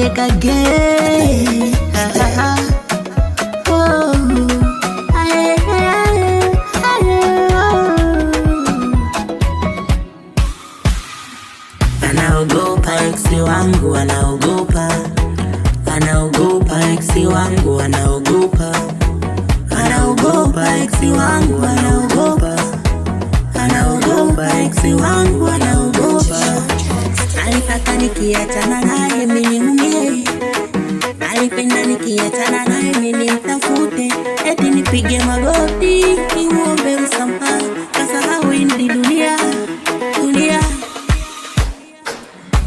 take again. Oh, anaogopa eksi wangu, anaogopa, anaogopa eksi wangu, anaogopa, anaogopa eksi wangu, anaogopa, anaogopa eksi wangu, anaogopa. Alitaka nikiachana naye mimi niumie, alipenda nikiachana naye mimi nimtafute, eti nipige magoti nimuombe msamaha, kasahau hii dunia, dunia.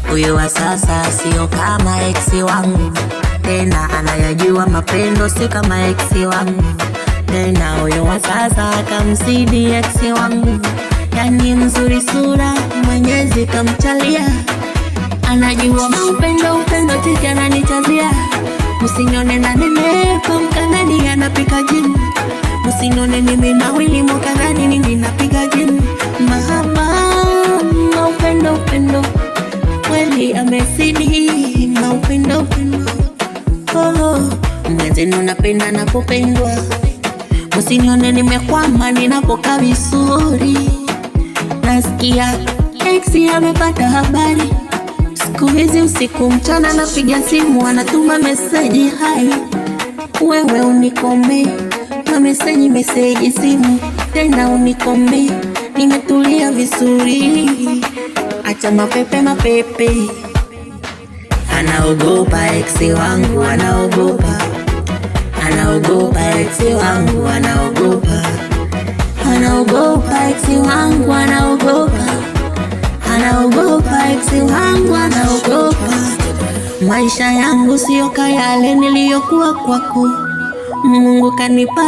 Huyo wa sasa sio kama eksi wangu, tena anayajua mapendo si kama eksi wangu. Tena huyo wa sasa kamzidi eksi wangu, yani mzuri sura Mwenyezi kamchalia, anajua upendo, upendo tiki ananichazia. Msinione na nenepa mkangani anapika jini, msinione nimenawili mkangani nini napiga jini. Mahaba upendo, upendo kweli amezidi upendo, upendo. Oh, mwenzenu napenda napopendwa, msinione nimekwama ninapokaa vizuri. Nasikia eksi amepata habari, siku hizi usiku mchana napiga simu anatuma meseji hai, wewe unikome na meseji simu tena unikome, nimetulia vizuri, acha mapepe mapepe. Anaogopa eksi wangu, anaogopa, anaogopa eksi wangu, anaogopa, anaogopa eksi wangu, anaogopa, anaogopa eksi wangu, anaogopa. Maisha yangu sio kayale niliyokuwa kwako, Mungu kanipa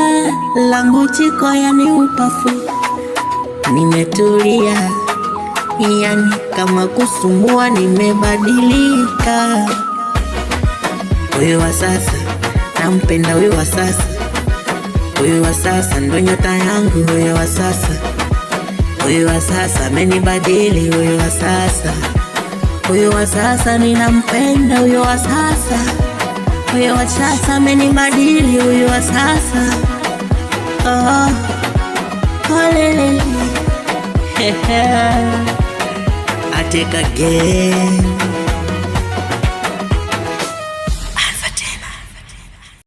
langu chiko yani upafu, nimetulia yani kama kusumbua nimebadilika. Huyo wa sasa nampenda, huyo wa sasa, huyo wa sasa ndo nyota yangu, huyo wa sasa, huyo wa sasa amenibadili, huyo wa sasa, huyo wa sasa ninampenda, huyo wa sasa, huyo wa sasa amenibadili, huyo wa sasa. Oh, olele. I take again.